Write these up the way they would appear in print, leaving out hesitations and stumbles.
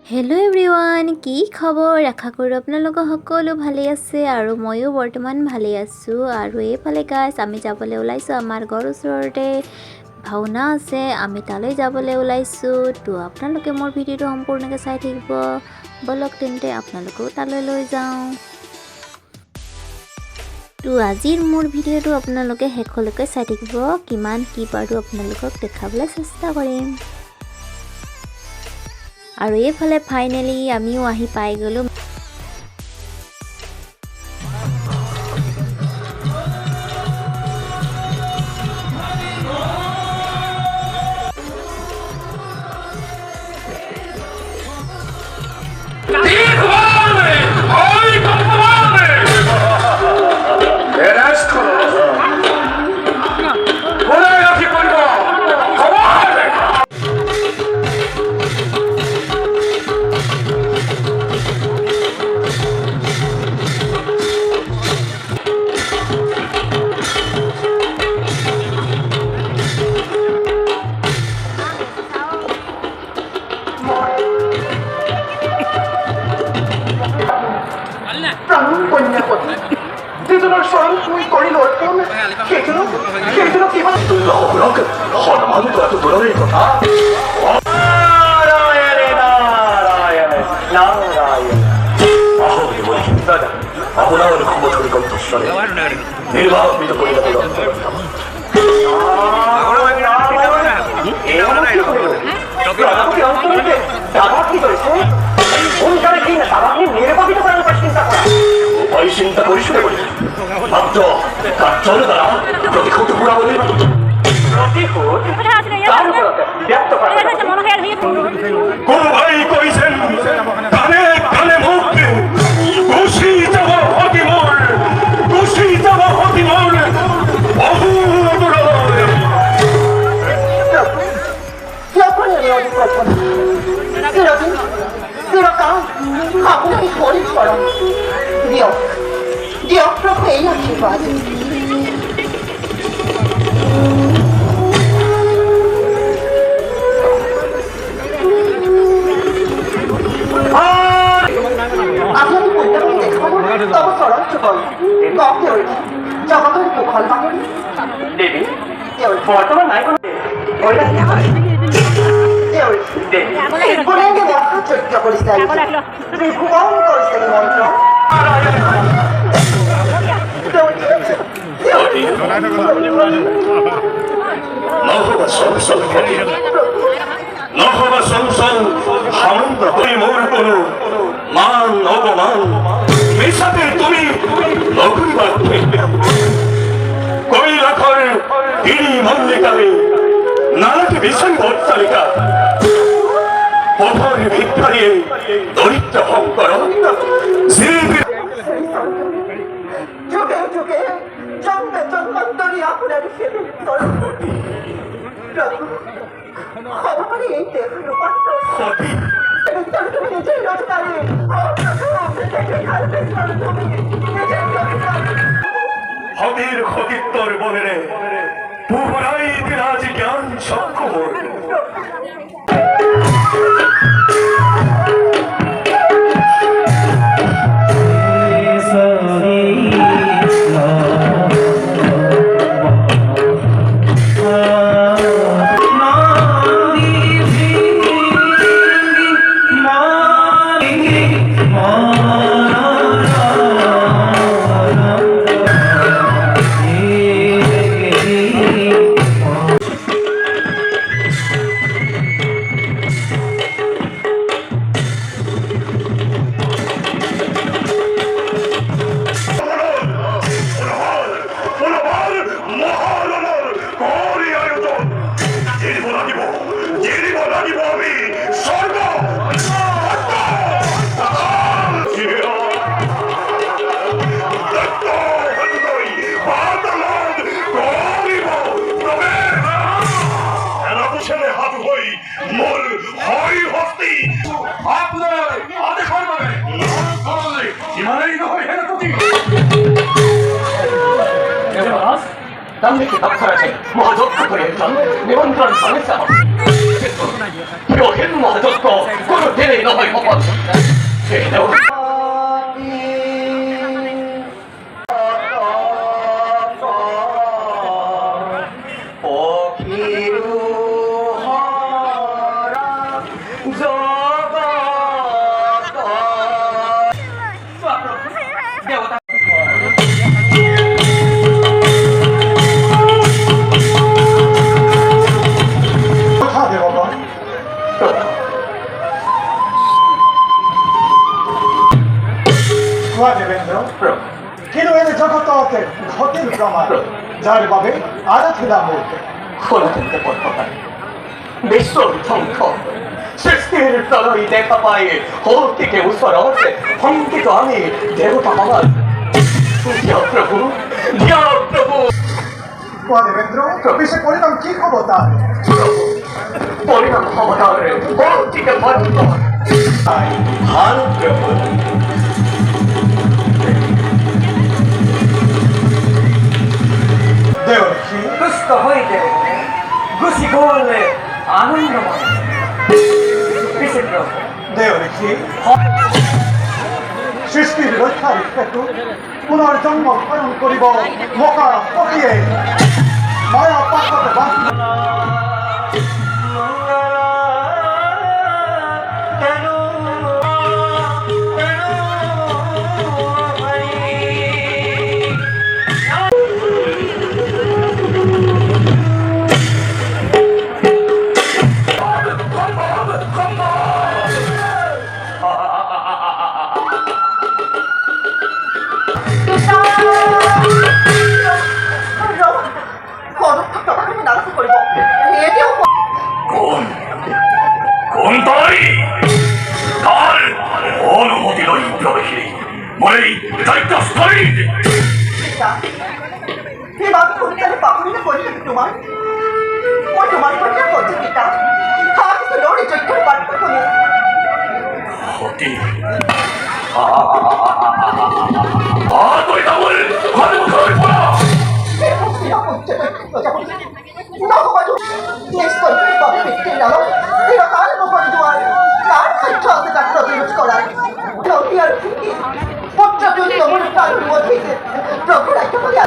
Hello' everyone, কি খবৰ? আশা কৰোঁ আপোনালোক সকলো ভালেই আছে আৰু ময়ো বৰ্তমান ভালেই আছোঁ। আৰু এইফালে গাইছ আমি যাবলৈ ওলাইছোঁ, আমাৰ ঘৰ ওচৰতে ভাওনা আছে, আমি তালৈ যাবলৈ ওলাইছোঁ। তো আপোনালোকে মোৰ ভিডিঅ'টো সম্পূৰ্ণকৈ চাই থাকিব। বলক তেন্তে আপোনালোকেও তালৈ লৈ যাওঁ। তো আজিৰ মোৰ ভিডিঅ'টো আপোনালোকে শেষলৈকে চাই থাকিব, কিমান কি পাৰোঁ আপোনালোকক দেখাবলৈ চেষ্টা কৰিম। আৰু এইফালে ফাইনেলি আমিও আহি পাই গ'লোঁ। চিন্তা করিস মাত্র তার চলে দ্বারা প্রতিহত পুরা বলে কোন ভাই কইছেন কানে কানে মুখ খুশি যাব হতি মোর খুশি যাব হতি মোর বহু আপনাকে হরি করম দিও দিও প্রভু এই আশীর্বাদ। আপনাকে পুণ্যকে দেখাবো তব চরণ চুকল গপ্তে হয়েছে জগতের কুখল বাহিনী দেবী বর্তমান নাই কোনো বনেকে মহা চৈত্য করিছে ত্রিভুবন করিছে মন্ত্র নহবা সংসার নহবা সংসার সামন্ত তুমি মোর কোন মান অপমান মেশাতে তুমি নকরিবার কই রাখর তিনি মল্লিকারে নানাটি বিষয় ভোটতালিকা পথর ভিক্ষারিয়ে দরিদ্র হংকর যুগে যুগে জন্মে জন্মান্তরী আপনার সেবক প্রভু ক্ষমাকারী এই দেহ রূপান্তর তুমি নিজেই রোজগারে হবির হকিত্তর বলে পুরাই বিরাজ জ্ঞান সক্ষম মহাযজ্ঞ করে নিমন্ত্রণ 여행마저도 그를 데려나와야 하겠다. কিন্তু এনে জগৎ ঘটের প্রমাণ যার ভাবে আরাধনা মূর্তি হতে পথপায় বিশ্বর ধ্বংস সৃষ্টির প্রলয় দেখা পায় হোর থেকে উৎসরতে শঙ্কিত আমি দেবতা হওয়ার প্রভু প্রভু দেবেন্দ্র বিশেষ পরিণাম কি খবর তার পরিণাম ক্ষমতার হোর থেকে হাল প্রভু দেওয়ালি দুষ্ট হইতে গুছি করলে আনন্দময় বিচিত্র দেওয়ালি সৃষ্টির রক্ষার হেতু পুনর্জন্ম ধারণ করিব মকা পকিয়ে মায়া পাত্রতে বাঁধি কোন তাই তার অনুমতি লই প্রবেশে বলে যাইতা স্থলিত এবার পরিচালে পাখরিতে পরিচালে তোমার ও তোমার পরিচালে করছে পিতা আমি তো লড়ে চৈত্র পাঠ করে হতে তুই তাহলে হাতে মুখে পড়া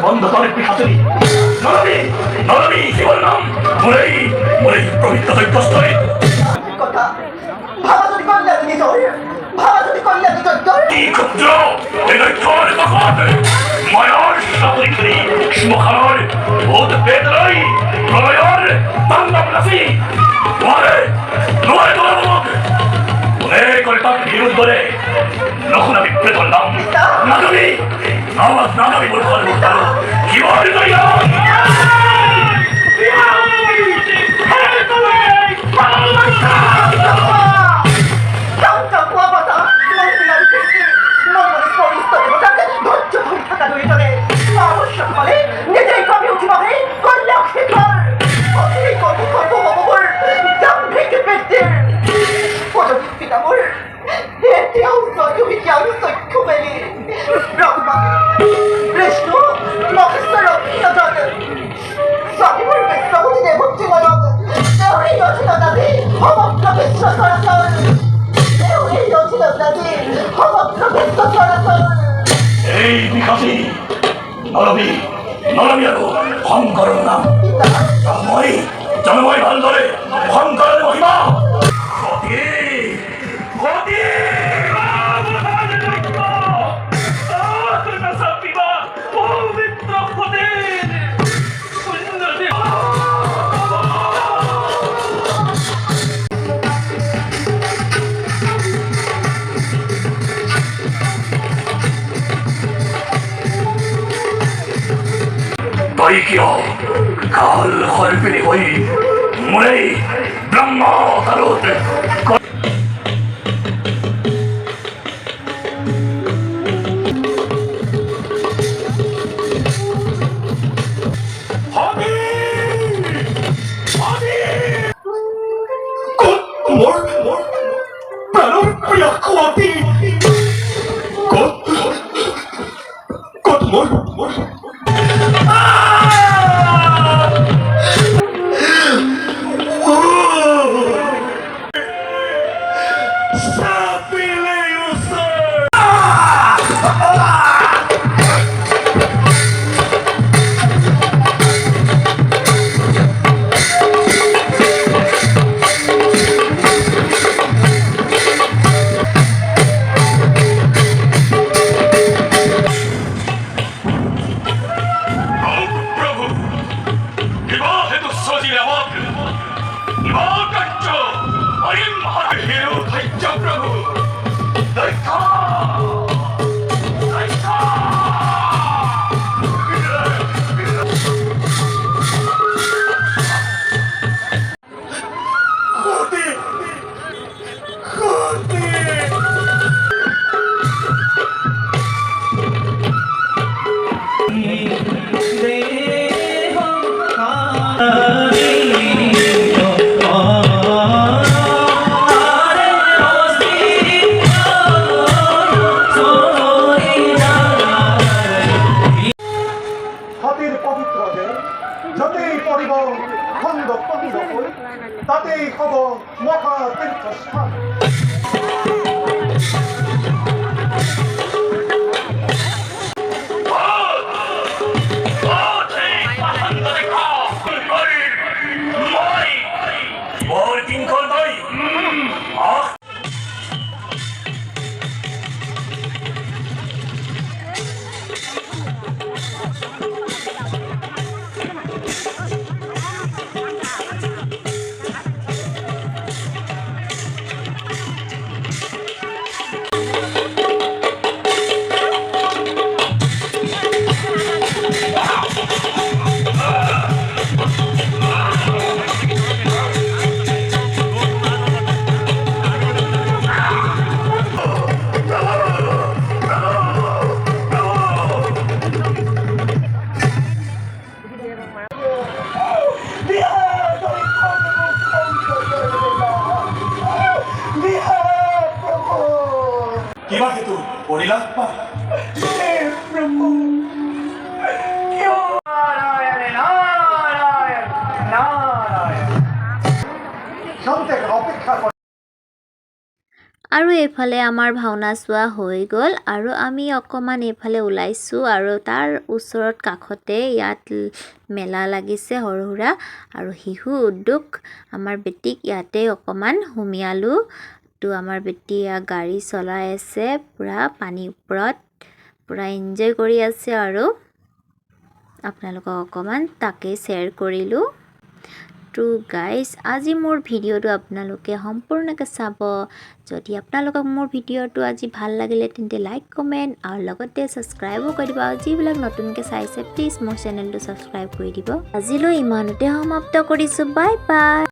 বন্ধতরের পিছাচুরি নরবি নরবি কেবল নাম মরেই মরেই প্রবৃত্ত দৈত্যস্থলে কথা ভাবা যদি করলে নিজের ভাবা যদি করলে নিজের এই ক্ষুদ্র এই দৈত্যর তখন মায়ার সাপরিকরি শ্মখার ভূত পেতলাই প্রলয়র তাণ্ডব রাশি তোমারে নয় তোমার মুখ মনে করে তার বিরোধ বলে লক্ষণ আমি প্রেত করলাম নাগবি আমার নাগবি বলবার মুক্তার জীবন দইয়া নিজেই কবি উঠিবাহে কল্যাণ শিখর অতিরিক্ত কত কত মমর জাম ভেঙে পেটে পদবী পিতামর এতিয়াও সত্যি যাও সত্য মেলি ব্রহ্মা বিষ্ণু মহেশ্বর নজর স্বামীর বিশ্বভূতি দেবত্রী মনত দেহরে অছিল দাদি সমগ্র বিশ্ব সরাসর দেহরে অছিল দাদি সমগ্র বিশ্ব সরাসর এই বিকাশী নরবি নরবি আরো অহংকর নাম জন্মই জন্মই ভাল ধরে অহংকারের মহিমা ক্ষতি ক্ষতি পবিত্র ক্ষতির তাই কি কাল হরপিনি হই মনে ব্রহ্ম তারত प्रभु दैत्य হাতের পবিত্র দেহ যতই পড়িব খন্ড খন্ড হই তাতেই হব মহা তীর্থস্থান কিবা হেতু পৰিলা প্রভু নারায়ণ নারায়ণ নারায়ণ সন্তের অপেক্ষা কর আৰু এইফালে আমাৰ ভাওনা চোৱা হৈ গ'ল আৰু আমি অকণমান এইফালে ওলাইছোঁ আৰু তাৰ ওচৰত কাষতে ইয়াত মেলা লাগিছে সৰু সুৰা আৰু শিশু উদ্যোগ আমাৰ বেটিক ইয়াতে অকণমান সুমিয়ালোঁ তো আমাৰ বেটি গাড়ী চলাই আছে পুৰা পানীৰ ওপৰত পুৰা এনজয় কৰি আছে আৰু আপোনালোকক অকণমান তাকে শ্বেয়াৰ কৰিলোঁ তো গাইজ আজি মোৰ ভিডিঅ'টো আপোনালোকে সম্পূৰ্ণকৈ চাব যদি আপোনালোকক মোৰ ভিডিঅ'টো আজি ভাল লাগিলে তেন্তে লাইক কমেণ্ট আৰু লগতে ছাবস্ক্ৰাইবো কৰি দিব আৰু যিবিলাক নতুনকৈ চাইছে প্লিজ মোৰ চেনেলটো ছাবস্ক্ৰাইব কৰি দিব আজিলৈ ইমানতে সমাপ্ত কৰিছোঁ বাই বাই